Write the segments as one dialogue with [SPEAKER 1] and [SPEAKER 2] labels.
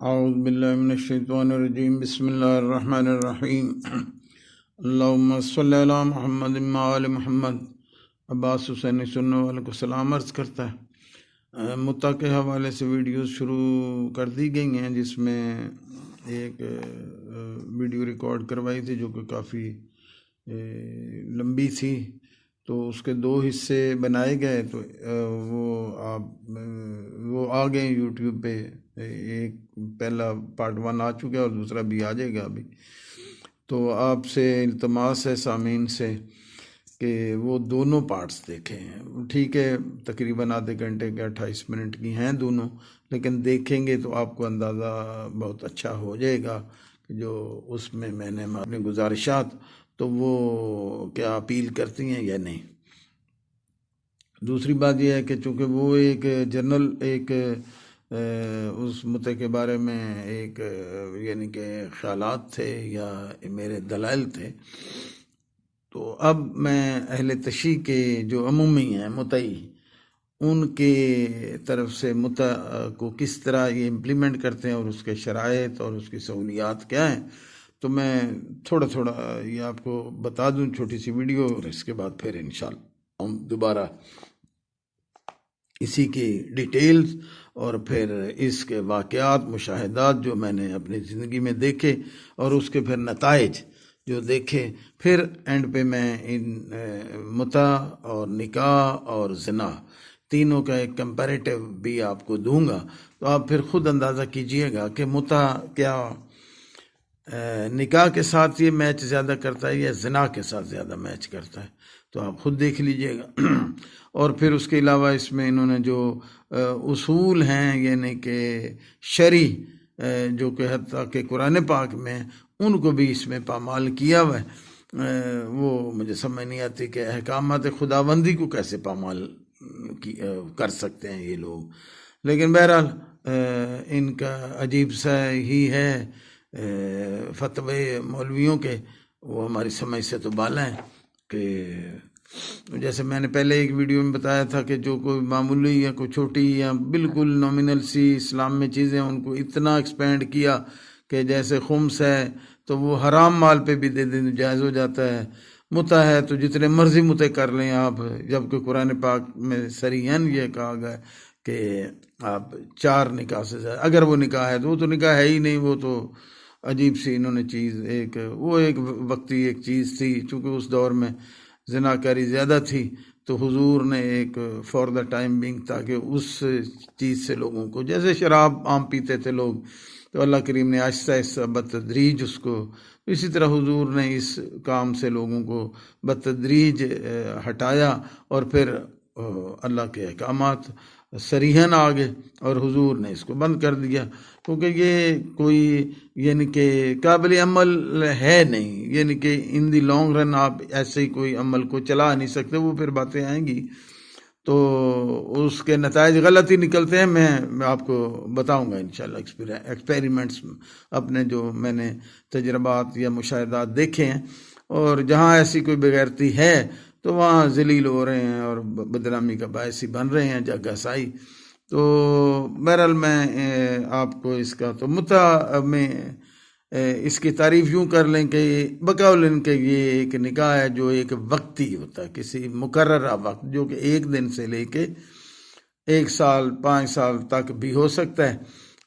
[SPEAKER 1] اعوذ باللہ من الشیطان الرجیم بسم اللہ الرحمن الرحیم اللہم صلی علی محمد وعلی محمد۔ عباس حسین سننے والے کو سلام عرض کرتا ہے۔ متع کے حوالے سے ویڈیوز شروع کر دی گئی ہیں، جس میں ایک ویڈیو ریکارڈ کروائی تھی جو کہ کافی لمبی تھی، تو اس کے 2 حصے بنائے گئے، تو وہ آ گئے یوٹیوب پہ۔ ایک پہلا پارٹ 1 آ چکا ہے اور دوسرا بھی آ جائے گا ابھی۔ تو آپ سے التماس ہے سامعین سے کہ وہ دونوں پارٹس دیکھیں۔ ٹھیک ہے، تقریباً آدھے گھنٹے کے 28 منٹ کی ہیں دونوں، لیکن دیکھیں گے تو آپ کو اندازہ بہت اچھا ہو جائے گا کہ جو اس میں نے اپنے گزارشات تو وہ کیا اپیل کرتی ہیں یا نہیں۔ دوسری بات یہ ہے کہ چونکہ وہ ایک جنرل اس متع کے بارے میں ایک یعنی کہ خیالات تھے یا میرے دلائل تھے، تو اب میں اہل تشیع کے جو عمومی ہیں متعی، ان کے طرف سے متع کو کس طرح یہ امپلیمنٹ کرتے ہیں اور اس کے شرائط اور اس کی سہولیات کیا ہیں، تو میں تھوڑا یہ آپ کو بتا دوں، چھوٹی سی ویڈیو، اور اس کے بعد پھر انشاءاللہ ہم دوبارہ اسی کی ڈیٹیلز اور پھر اس کے واقعات، مشاہدات جو میں نے اپنی زندگی میں دیکھے اور اس کے پھر نتائج جو دیکھے، پھر اینڈ پہ میں ان متع اور نکاح اور زنا تینوں کا ایک کمپیریٹیو بھی آپ کو دوں گا، تو آپ پھر خود اندازہ کیجئے گا کہ متع کیا نکاح کے ساتھ یہ میچ زیادہ کرتا ہے یا زنا کے ساتھ زیادہ میچ کرتا ہے، تو آپ خود دیکھ لیجئے گا۔ اور پھر اس کے علاوہ اس میں انہوں نے جو اصول ہیں یعنی کہ شرعی جو کہ حتیٰ کہ قرآن پاک میں، ان کو بھی اس میں پامال کیا ہوا ہے۔ وہ مجھے سمجھ نہیں آتی کہ احکامات خداوندی کو کیسے پامال کر سکتے ہیں یہ لوگ، لیکن بہرحال ان کا عجیب سا ہی ہے فتوے مولویوں کے، وہ ہماری سمجھ سے تو بالا ہیں۔ کہ جیسے میں نے پہلے ایک ویڈیو میں بتایا تھا کہ جو کوئی معمولی یا کوئی چھوٹی یا بالکل نومینل سی اسلام میں چیزیں، ان کو اتنا ایکسپینڈ کیا کہ جیسے خمس ہے تو وہ حرام مال پہ بھی دے دیں جائز ہو جاتا ہے، متع ہے تو جتنے مرضی متع کر لیں آپ، جبکہ قرآن پاک میں صریحاً یہ کہا گیا کہ آپ 4 نکاح سے زیادہ، اگر وہ نکاح ہے تو وہ تو نکاح ہے ہی نہیں، وہ تو عجیب سی انہوں نے چیز وہ ایک وقتی ایک چیز تھی، چونکہ اس دور میں زناکاری زیادہ تھی، تو حضور نے ایک فار دا ٹائم بینگ، تاکہ اس چیز سے لوگوں کو، جیسے شراب عام پیتے تھے لوگ، تو اللہ کریم نے آہستہ آہستہ بتدریج اس کو، اسی طرح حضور نے اس کام سے لوگوں کو بتدریج ہٹایا، اور پھر اللہ کے احکامات صریحاً آ گئے اور حضور نے اس کو بند کر دیا، کیونکہ یہ کوئی یعنی کہ قابل عمل ہے نہیں، یعنی کہ ان دی لانگ رن آپ ایسے ہی کوئی عمل کو چلا نہیں سکتے، وہ پھر باتیں آئیں گی تو اس کے نتائج غلط ہی نکلتے ہیں۔ میں آپ کو بتاؤں گا انشاءاللہ ایکسپیریمنٹس اپنے جو میں نے تجربات یا مشاہدات دیکھے ہیں، اور جہاں ایسی کوئی بغیرتی ہے تو وہاں ذلیل ہو رہے ہیں اور بدنامی کا باعث ہی بن رہے ہیں جگ ہسائی۔ تو بہرحال میں آپ کو اس کا تو متع میں اس کی تعریف یوں کر لیں کہ بقول ان کے یہ ایک نکاح ہے جو ایک وقتی ہوتا ہے، کسی مقررہ وقت، جو کہ 1 دن سے لے کے 1 سال 5 سال تک بھی ہو سکتا ہے،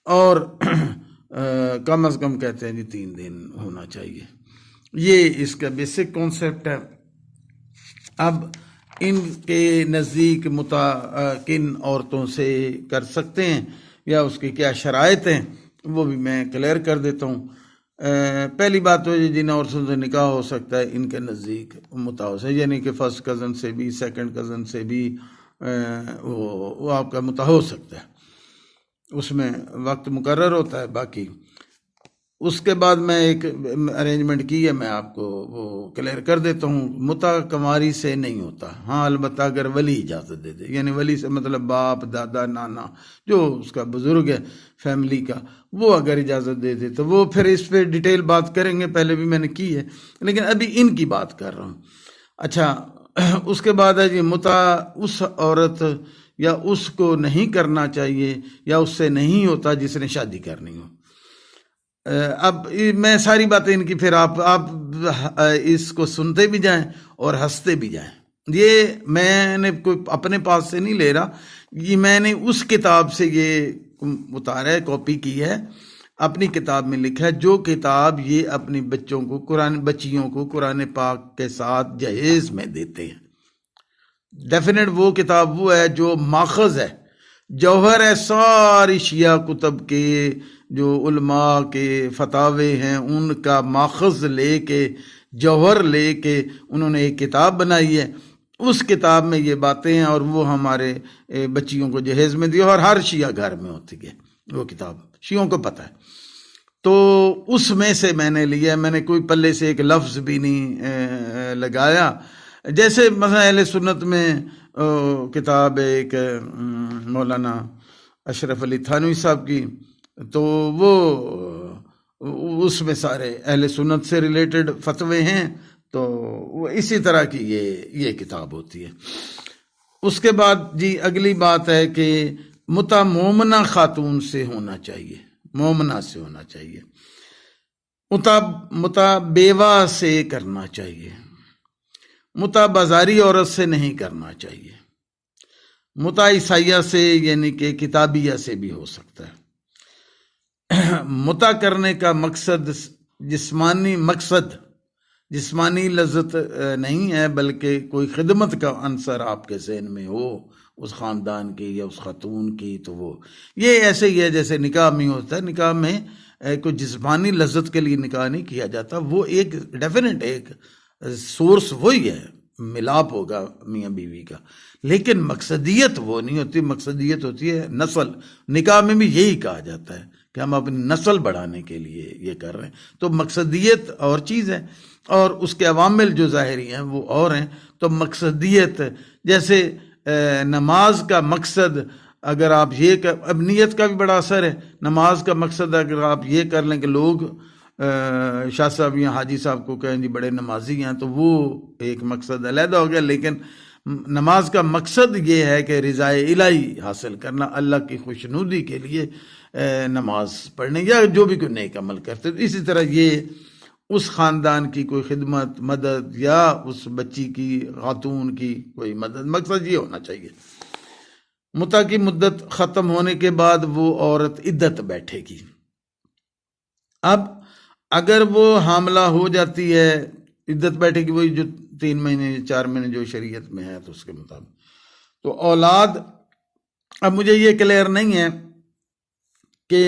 [SPEAKER 1] اور کم از کم کہتے ہیں جی 3 دن ہونا چاہیے۔ یہ اس کا بیسک کانسیپٹ ہے۔ اب ان کے نزدیک متع کن عورتوں سے کر سکتے ہیں یا اس کی کیا شرائط ہیں، وہ بھی میں کلیئر کر دیتا ہوں۔ پہلی بات تو جن عورتوں سے نکاح ہو سکتا ہے ان کے نزدیک متع ہو سکتا ہے، یعنی کہ فرسٹ کزن سے بھی، سیکنڈ کزن سے بھی وہ آپ کا متع ہو سکتا ہے، اس میں وقت مقرر ہوتا ہے۔ باقی اس کے بعد میں ایک ارینجمنٹ کی ہے، میں آپ کو وہ کلیئر کر دیتا ہوں۔ متع کنواری سے نہیں ہوتا، ہاں البتہ اگر ولی اجازت دے دے، یعنی ولی سے مطلب باپ، دادا، نانا، جو اس کا بزرگ ہے فیملی کا، وہ اگر اجازت دے دے تو وہ پھر اس پہ ڈیٹیل بات کریں گے، پہلے بھی میں نے کی ہے، لیکن ابھی ان کی بات کر رہا ہوں۔ اچھا، اس کے بعد ہے جی متع اس عورت یا اس کو نہیں کرنا چاہیے یا اس سے نہیں ہوتا جس نے شادی کرنی ہو۔ اب میں ساری باتیں ان کی پھر آپ اس کو سنتے بھی جائیں اور ہنستے بھی جائیں. یہ میں نے کوئی اپنے پاس سے نہیں لے رہا، یہ میں نے اس کتاب سے یہ اتارا ہے، کاپی کی ہے، اپنی کتاب میں لکھا ہے. جو کتاب یہ اپنی بچیوں کو قرآن پاک کے ساتھ جہیز میں دیتے ہیں، ڈیفینیٹ وہ کتاب وہ ہے جو ماخذ ہے، جوہر ہے ساری شیعہ کتب کے، جو علماء کے فتاوے ہیں ان کا ماخذ لے کے، جوہر لے کے انہوں نے ایک کتاب بنائی ہے. اس کتاب میں یہ باتیں ہیں اور وہ ہمارے بچیوں کو جہیز میں دی، اور ہر شیعہ گھر میں ہوتی ہے وہ کتاب، شیعوں کو پتہ ہے. تو اس میں سے میں نے لیا، میں نے کوئی پلے سے ایک لفظ بھی نہیں لگایا. جیسے مثلا اہل سنت میں کتاب ایک مولانا اشرف علی تھانوی صاحب کی، تو وہ اس میں سارے اہل سنت سے ریلیٹڈ فتوے ہیں، تو وہ اسی طرح کی یہ کتاب ہوتی ہے. اس کے بعد جی اگلی بات ہے کہ متع مومنہ خاتون سے ہونا چاہیے، مومنہ سے ہونا چاہیے. متع بیوہ سے کرنا چاہیے، متع بازاری عورت سے نہیں کرنا چاہیے. متع عیسائیہ سے یعنی کہ کتابیہ سے بھی ہو سکتا ہے. متع کرنے کا مقصد جسمانی لذت نہیں ہے، بلکہ کوئی خدمت کا عنصر آپ کے ذہن میں ہو اس خاندان کی یا اس خاتون کی، تو وہ یہ ایسے ہی ہے جیسے نکاح میں ہوتا ہے. نکاح میں کوئی جسمانی لذت کے لیے نکاح نہیں کیا جاتا، وہ ایک ڈیفینیٹ ایک سورس وہی ہے، ملاپ ہوگا میاں بیوی کا، لیکن مقصدیت وہ نہیں ہوتی. مقصدیت ہوتی ہے نسل. نکاح میں بھی یہی کہا جاتا ہے کہ ہم اپنی نسل بڑھانے کے لیے یہ کر رہے ہیں. تو مقصدیت اور چیز ہے، اور اس کے عوامل جو ظاہری ہیں وہ اور ہیں. تو مقصدیت جیسے نماز کا مقصد اگر آپ اب نیت کا بھی بڑا اثر ہے. نماز کا مقصد اگر آپ یہ کر لیں کہ لوگ شاہ صاحب یا حاجی صاحب کو کہیں جی بڑے نمازی ہیں، تو وہ ایک مقصد علیحدہ ہو گیا. لیکن نماز کا مقصد یہ ہے کہ رضائے الہی حاصل کرنا، اللہ کی خوشنودی کے لیے نماز پڑھنے یا جو بھی کوئی نیک عمل کرتے. اسی طرح یہ اس خاندان کی کوئی خدمت، مدد، یا اس بچی کی، خاتون کی کوئی مدد، مقصد یہ ہونا چاہیے. متع کی مدت ختم ہونے کے بعد وہ عورت عدت بیٹھے گی. اب اگر وہ حاملہ ہو جاتی ہے، عدت بیٹھے گی وہی جو 3 مہینے 4 مہینے جو شریعت میں ہے، تو اس کے مطابق تو اولاد. اب مجھے یہ کلیئر نہیں ہے کہ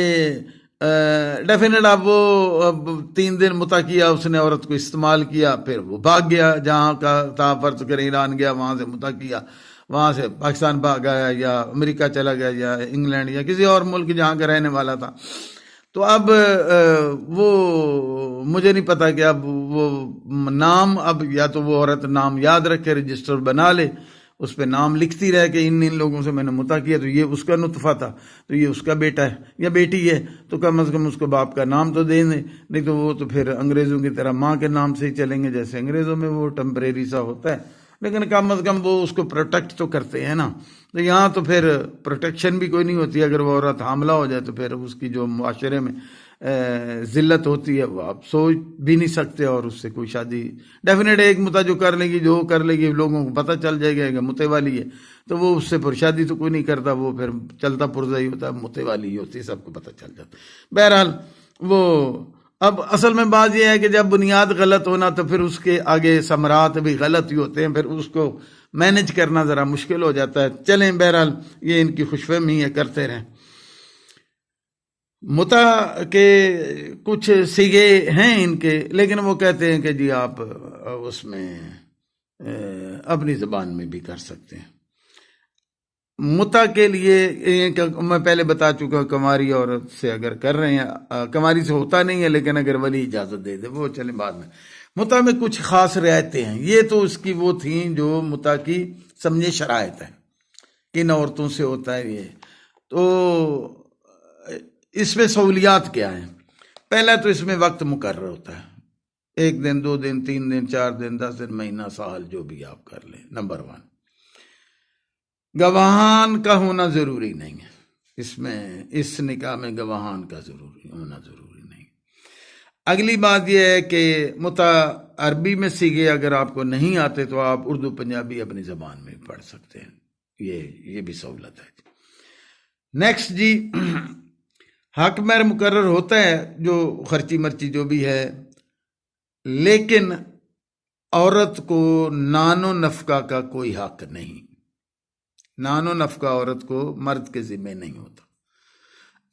[SPEAKER 1] ڈیفینیٹ اب وہ 3 دن متع کیا اس نے، عورت کو استعمال کیا، پھر وہ بھاگ گیا جہاں کا تھا، فرض کریں ایران گیا، وہاں سے متع کیا، وہاں سے پاکستان بھاگ گیا یا امریکہ چلا گیا یا انگلینڈ یا کسی اور ملک جہاں کا رہنے والا تھا. تو اب وہ مجھے نہیں پتا کہ اب وہ نام، اب یا تو وہ عورت نام یاد رکھے، رجسٹر بنا لے، اس پہ نام لکھتی رہے کہ ان لوگوں سے میں نے متع کیا، تو یہ اس کا نطفہ تھا، تو یہ اس کا بیٹا ہے یا بیٹی ہے، تو کم از کم اس کو باپ کا نام تو دیں دیں. نہیں تو وہ تو پھر انگریزوں کی طرح ماں کے نام سے ہی چلیں گے، جیسے انگریزوں میں وہ ٹیمپریری سا ہوتا ہے، لیکن کم از کم وہ اس کو پروٹیکٹ تو کرتے ہیں نا. تو یہاں تو پھر پروٹیکشن بھی کوئی نہیں ہوتی. اگر وہ عورت حاملہ ہو جائے تو پھر اس کی جو معاشرے میں ذلت ہوتی ہے وہ آپ سوچ بھی نہیں سکتے، اور اس سے کوئی شادی ڈیفینیٹ ایک متع جو کر لے گی، جو کر لے گی، لوگوں کو پتہ چل جائے گا کہ متع والی ہے، تو وہ اس سے پر شادی تو کوئی نہیں کرتا، وہ پھر چلتا پرزا ہی ہوتا ہے، متع والی ہی ہوتی ہے، سب کو پتہ چل جاتا. بہرحال وہ اب اصل میں بات یہ ہے کہ جب بنیاد غلط ہونا تو پھر اس کے آگے ثمرات بھی غلط ہی ہوتے ہیں، پھر اس کو مینج کرنا ذرا مشکل ہو جاتا ہے. چلیں بہرحال یہ ان کی خوش فہمی ہے، کرتے رہیں. متع کے کچھ سیگے ہیں ان کے، لیکن وہ کہتے ہیں کہ جی آپ اس میں اپنی زبان میں بھی کر سکتے ہیں. متع کے لیے میں پہلے بتا چکا، کنواری عورت سے اگر کر رہے ہیں، کنواری سے ہوتا نہیں ہے، لیکن اگر ولی اجازت دے دے وہ چلیں بعد میں. متع میں کچھ خاص رعایتیں ہیں، یہ تو اس کی وہ تھیں جو متع کی سمجھے شرائط ہیں، کن عورتوں سے ہوتا ہے یہ. تو اس میں سہولیات کیا ہیں؟ پہلا تو اس میں وقت مقرر ہوتا ہے، 1 دن 2 دن 3 دن 4 دن 10 دن مہینہ سال جو بھی آپ کر لیں. نمبر 1، گواہان کا ہونا ضروری نہیں ہے. اس نکاح میں گواہان کا ہونا ضروری نہیں. اگلی بات یہ ہے کہ متا عربی میں سیکھے، اگر آپ کو نہیں آتے تو آپ اردو پنجابی اپنی زبان میں پڑھ سکتے ہیں، یہ بھی سہولت ہے۔ نیکسٹ جی، حق مہر مقرر ہوتا ہے جو خرچی مرچی جو بھی ہے، لیکن عورت کو نان و نفقہ کا کوئی حق نہیں۔ نان و نفقہ عورت کو مرد کے ذمہ نہیں ہوتا۔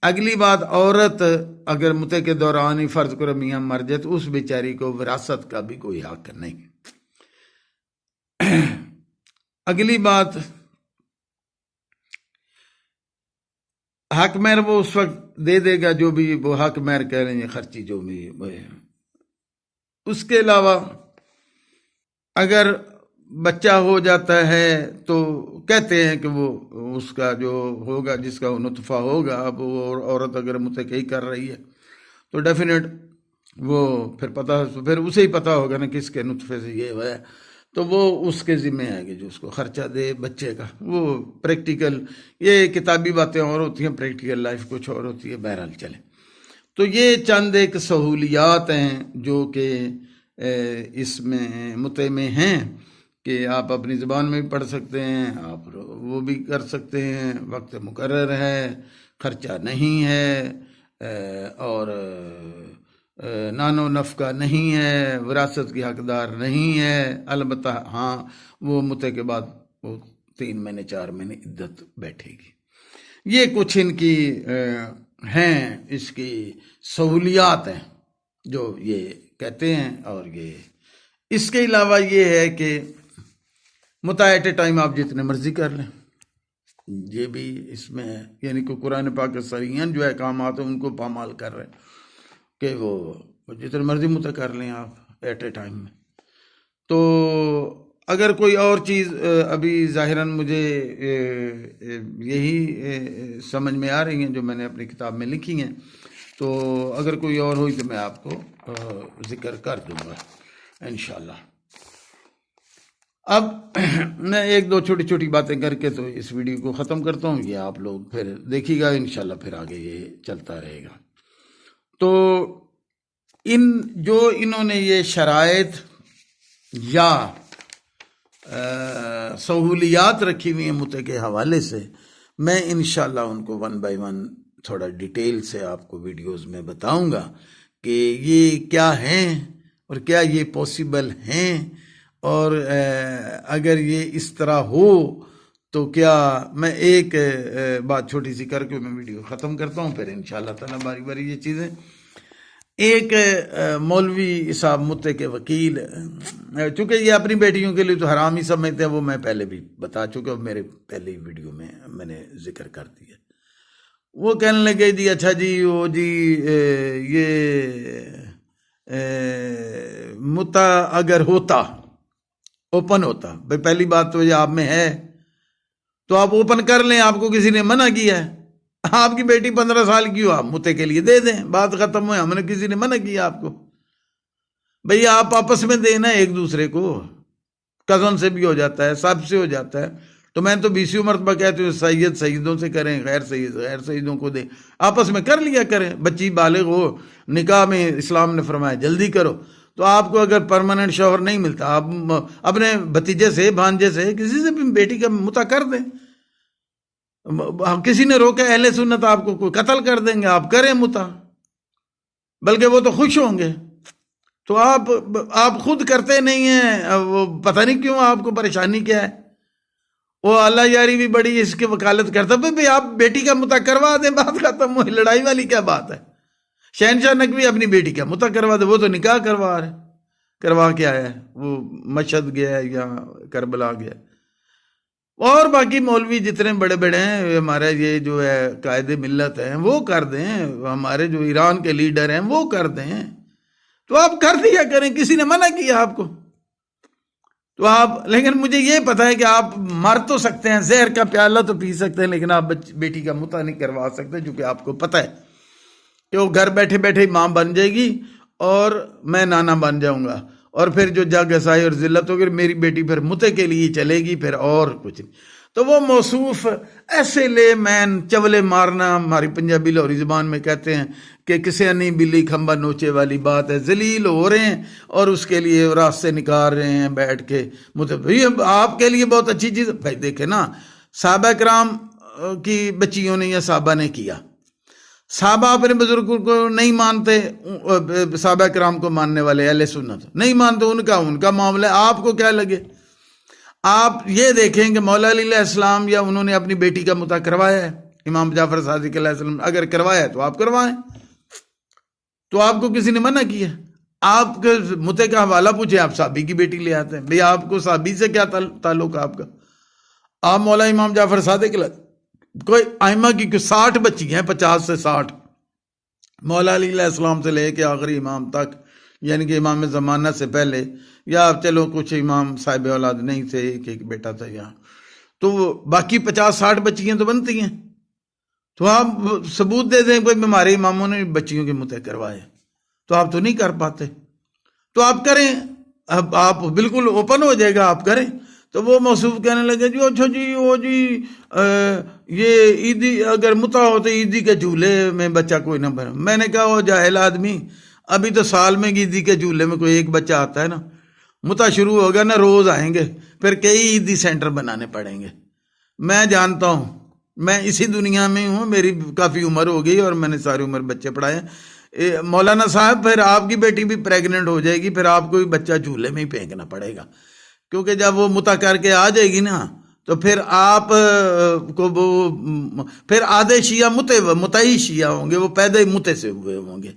[SPEAKER 1] اگلی بات، عورت اگر متے کے دوران ہی فرض کرو میاں مر جائے تو اس بیچاری کو وراثت کا بھی کوئی حق نہیں۔ اگلی بات، حق مہر وہ اس وقت دے دے گا جو بھی وہ حق مہر کہہ رہے ہیں، خرچی جو بھی۔ اس کے علاوہ اگر بچہ ہو جاتا ہے تو کہتے ہیں کہ وہ اس کا جو ہوگا، جس کا نطفہ ہوگا، اب وہ عورت اگر متقی کر رہی ہے تو ڈیفینیٹ وہ پھر اسے ہی پتہ ہوگا نا کس کے نطفے سے یہ ہوا ہے، تو وہ اس کے ذمہ ہے کہ جو اس کو خرچہ دے بچے کا۔ وہ پریکٹیکل، یہ کتابی باتیں اور ہوتی ہیں، پریکٹیکل لائف کچھ اور ہوتی ہے۔ بہرحال چلیں، تو یہ چند ایک سہولیات ہیں جو کہ اس میں متے میں ہیں کہ آپ اپنی زبان میں بھی پڑھ سکتے ہیں، آپ وہ بھی کر سکتے ہیں، وقت مقرر ہے، خرچہ نہیں ہے، اور نان و نفقہ نہیں ہے، وراثت کی حقدار نہیں ہے۔ البتہ ہاں، وہ متے کے بعد وہ 3 مہینے 4 مہینے عدت بیٹھے گی۔ یہ کچھ ان کی ہیں، اس کی سہولیات ہیں جو یہ کہتے ہیں۔ اور یہ اس کے علاوہ یہ ہے کہ متا ایٹ اے ٹائم آپ جتنے مرضی کر لیں، یہ بھی اس میں ہے، یعنی کہ قرآن پاک صریحاً جو احکامات ہیں ان کو پامال کر رہے ہیں کہ وہ جتنے مرضی متا کر لیں آپ ایٹ اے ٹائم میں۔ تو اگر کوئی اور چیز ابھی ظاہراً مجھے یہی سمجھ میں آ رہی ہیں جو میں نے اپنی کتاب میں لکھی ہیں، تو اگر کوئی اور ہوئی تو میں آپ کو ذکر کر دوں گا انشاءاللہ۔ اب میں 1-2 چھوٹی چھوٹی باتیں کر کے تو اس ویڈیو کو ختم کرتا ہوں، یہ آپ لوگ پھر دیکھیے گا انشاءاللہ، پھر آگے یہ چلتا رہے گا۔ تو جو انہوں نے یہ شرائط یا سہولیات رکھی ہوئی ہیں متے کے حوالے سے، میں انشاءاللہ ان کو 1 by 1 تھوڑا ڈیٹیل سے آپ کو ویڈیوز میں بتاؤں گا کہ یہ کیا ہیں اور کیا یہ پاسبل ہیں، اور اگر یہ اس طرح ہو تو کیا۔ میں ایک بات چھوٹی سی کر کے میں ویڈیو ختم کرتا ہوں، پھر انشاءاللہ تعالیٰ باری باری یہ چیزیں۔ ایک مولوی صاحب متے کے وکیل، چونکہ یہ اپنی بیٹیوں کے لیے تو حرام ہی سمجھتے ہیں، وہ میں پہلے بھی بتا چکا ہوں، میرے پہلی ویڈیو میں میں نے ذکر کر دیا۔ وہ کہنے لگے جی اچھا جی، وہ جی یہ متا اگر ہوتا، اوپن ہوتا، بھئی پہلی بات تو یہ آپ میں ہے تو آپ اوپن کر لیں، آپ کو کسی نے منع کیا ہے؟ آپ کی بیٹی 15 سال کی ہو، آپ متے کے لیے دے دیں، بات ختم ہوئے، ہم نے کسی نے منع کیا آپ کو؟ بھئی آپ آپس میں دینا ایک دوسرے کو، کزن سے بھی ہو جاتا ہے، سب سے ہو جاتا ہے۔ تو میں تو 20 مرتبہ کہتے ہوں سید سیدوں سے کریں، غیر سید غیر سیدوں کو دیں، آپس میں کر لیا کریں۔ بچی بالغ ہو، نکاح میں اسلام نے فرمایا جلدی کرو، تو آپ کو اگر پرماننٹ شوہر نہیں ملتا، آپ اپنے بھتیجے سے، بھانجے سے، کسی سے بھی بیٹی کا متا کر دیں۔ کسی نے روکا اہل سنت آپ کو کوئی قتل کر دیں گے، آپ کریں متا، بلکہ وہ تو خوش ہوں گے۔ تو آپ خود کرتے نہیں ہیں، وہ پتہ نہیں کیوں آپ کو پریشانی کیا ہے۔ وہ اللہ یاری بھی بڑی اس کی وکالت کرتا ہے، بھئی آپ بیٹی کا متا کروا دیں، بات ختم ہوئی، لڑائی والی کیا بات ہے؟ شہنشاہ نقوی اپنی بیٹی کا متا کروا دے، وہ تو نکاح کروا کے آیا ہے، وہ مشہد گیا ہے یا کربلا گیا ہے۔ اور باقی مولوی جتنے بڑے بڑے ہیں ہمارے، یہ جو ہے قائد ملت ہیں، وہ کر دیں، ہمارے جو ایران کے لیڈر ہیں وہ کر دیں، تو آپ کر دیا کریں، کسی نے منع کیا آپ کو؟ تو آپ، لیکن مجھے یہ پتا ہے کہ آپ مر تو سکتے ہیں، زہر کا پیالہ تو پی سکتے ہیں، لیکن آپ بیٹی کا متا نہیں کروا سکتے، جو کہ آپ کو پتا ہے کہ وہ گھر بیٹھے بیٹھے ماں بن جائے گی اور میں نانا بن جاؤں گا، اور پھر جو جگ ہسائی اور ذلت ہوگی، میری بیٹی پھر متے کے لیے چلے گی، پھر اور کچھ نہیں۔ تو وہ موصوف ایسے لے مین چولے مارنا، ہماری پنجابی لاہوری زبان میں کہتے ہیں کہ کسے نہیں بلی کھمبا نوچے والی بات ہے، ذلیل ہو رہے ہیں اور اس کے لیے راستے نکال رہے ہیں بیٹھ کے. آپ کے لیے بہت اچھی چیز بھائی. دیکھیں نا، صحابہ کرام کی بچیوں نے یا صحابہ نے کیا. صحابہ اپنے بزرگوں کو نہیں مانتے، صحابہ کرام کو ماننے والے اہل سنت نہیں مانتے، ان کا معاملہ. آپ کو کیا لگے؟ آپ یہ دیکھیں کہ مولا علی علیہ السلام یا انہوں نے اپنی بیٹی کا متع کروایا ہے، امام جعفر صادق علیہ السلام اگر کروایا ہے تو آپ کروائیں، تو آپ کو کسی نے منع کیا؟ آپ کے متع کا حوالہ پوچھیں، آپ صحابی کی بیٹی لے آتے ہیں. بھئی آپ کو صحابی سے کیا تعلق ہے آپ کا؟ آپ مولا امام جعفر صادق کوئی ائمہ کی 60 بچی ہیں، 50 سے 60 مولا علی علیہ السلام سے لے کے آخری امام تک، یعنی کہ امام زمانہ سے پہلے، یا چلو کچھ امام صاحب اولاد نہیں تھے، ایک بیٹا تھا یہاں، تو باقی 50-60 بچیاں تو بنتی ہیں. تو آپ ثبوت دے دیں کوئی ہمارے اماموں نے بچیوں کے متع کروائے، تو آپ تو نہیں کر پاتے. تو آپ کریں، اب آپ بالکل اوپن ہو جائے گا، آپ کریں. تو وہ موصوف کہنے لگے جی اچھا جی وہ جی یہ عیدی اگر متع ہو تو عیدی کے جھولے میں بچہ کوئی نہ بنے. میں نے کہا وہ جاہل آدمی، ابھی تو سال میں عیدی کے جھولے میں کوئی ایک بچہ آتا ہے نا، متع شروع ہوگا نا روز آئیں گے، پھر کئی عیدی سینٹر بنانے پڑیں گے. میں جانتا ہوں، میں اسی دنیا میں ہوں، میری کافی عمر ہو گئی اور میں نے ساری عمر بچے پڑھائے. مولانا صاحب پھر آپ کی بیٹی بھی پریگننٹ ہو جائے گی، پھر آپ کو بچہ جھولے میں ہی پھینکنا پڑے گا، کیونکہ جب وہ متع کر کے آ جائے گی نا تو پھر آپ کو پھر آدھے شیعہ متعی شیعہ ہوں گے، وہ پیدا ہی متع سے ہوئے ہوں گے.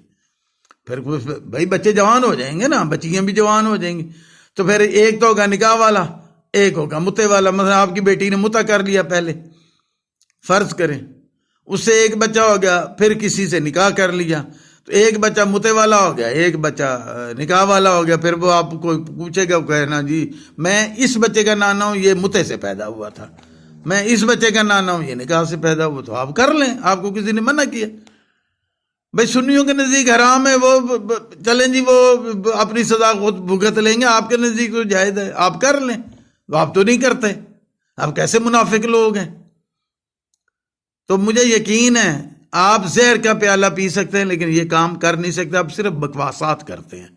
[SPEAKER 1] پھر بھائی بچے جوان ہو جائیں گے نا، بچیاں بھی جوان ہو جائیں گی، تو پھر ایک تو ہوگا نکاح والا، ایک ہوگا متع والا. مثلا آپ کی بیٹی نے متع کر لیا پہلے، فرض کریں اس سے ایک بچہ ہو گیا، پھر کسی سے نکاح کر لیا، تو ایک بچہ متع والا ہو گیا، ایک بچہ نکاح والا ہو گیا. پھر وہ آپ کو پوچھے گا، کہنا جی میں اس بچے کا نانا ہوں، یہ متع سے پیدا ہوا تھا، میں اس بچے کا نانا ہوں، یہ نکاح سے پیدا ہوا. تو آپ کر لیں، آپ کو کسی نے منع کیا؟ بھائی سنیوں کے نزدیک حرام ہے، وہ چلیں جی وہ اپنی سزا خود بھگت لیں گے، آپ کے نزدیک تو جائز ہے، آپ کر لیں. آپ تو نہیں کرتے، آپ کیسے منافق لوگ ہیں؟ تو مجھے یقین ہے آپ زہر کا پیالہ پی سکتے ہیں لیکن یہ کام کر نہیں سکتے، آپ صرف بکواسات کرتے ہیں.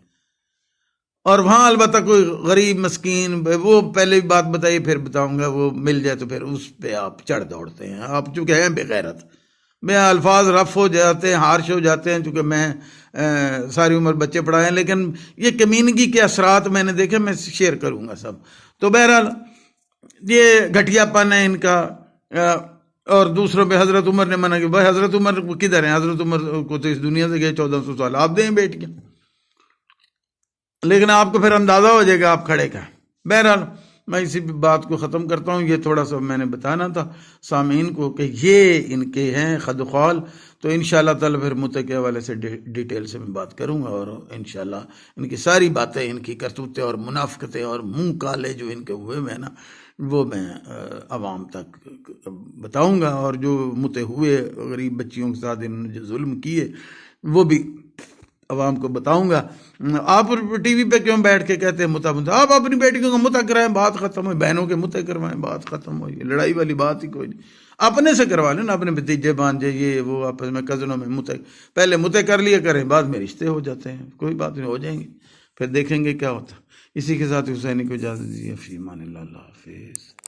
[SPEAKER 1] اور وہاں البتہ کوئی غریب مسکین، وہ پہلے بھی بات بتائی پھر بتاؤں گا، وہ مل جائے تو پھر اس پہ آپ چڑھ دوڑتے ہیں. آپ چونکہ ہیں بے غیرت، میں الفاظ رف ہو جاتے ہیں، ہارش ہو جاتے ہیں، چونکہ میں ساری عمر بچے پڑھائے ہیں، لیکن یہ کمینگی کے اثرات میں نے دیکھے، میں شیئر کروں گا سب. تو بہرحال یہ گھٹیا پن ہے ان کا. اور دوسروں پہ حضرت عمر نے منع کیا. بھائی حضرت عمر کدھر ہیں؟ حضرت عمر کو تو اس دنیا سے گئے 1400 سال، آپ دیں بیٹیاں. لیکن آپ کو پھر اندازہ ہو جائے گا آپ کھڑے کا. بہرحال میں اسی بات کو ختم کرتا ہوں. یہ تھوڑا سا میں نے بتانا تھا سامعین کو کہ یہ ان کے ہیں خدخوال. تو انشاءاللہ تعالی پھر متع کے حوالے سے ڈیٹیل سے میں بات کروں گا، اور انشاءاللہ ان کی ساری باتیں، ان کی کرتوتیں اور منافقتیں اور منہ کالے جو ان کے ہوئے ہیں نا، وہ میں عوام تک بتاؤں گا. اور جو متع ہوئے غریب بچیوں کے ساتھ انہوں نے جو ظلم کیے وہ بھی عوام کو بتاؤں گا. آپ ٹی وی پہ کیوں بیٹھ کے کہتے ہیں متع؟ آپ اپنی بیٹیوں کا متع کرائیں، بات ختم ہوئی. بہنوں کے متع کروائیں، بات ختم ہوئی. لڑائی والی بات ہی کوئی نہیں. اپنے سے کروا لیں نا، اپنے بھتیجے بانجے یہ وہ آپس میں کزنوں میں متع، پہلے متع کر لیا کریں، بعد میں رشتے ہو جاتے ہیں، کوئی بات نہیں، ہو جائیں گے، پھر دیکھیں گے کیا ہوتا. اسی کے ساتھ حسینی کو اجازت دیجیے. فی امان اللہ، اللہ حافظ.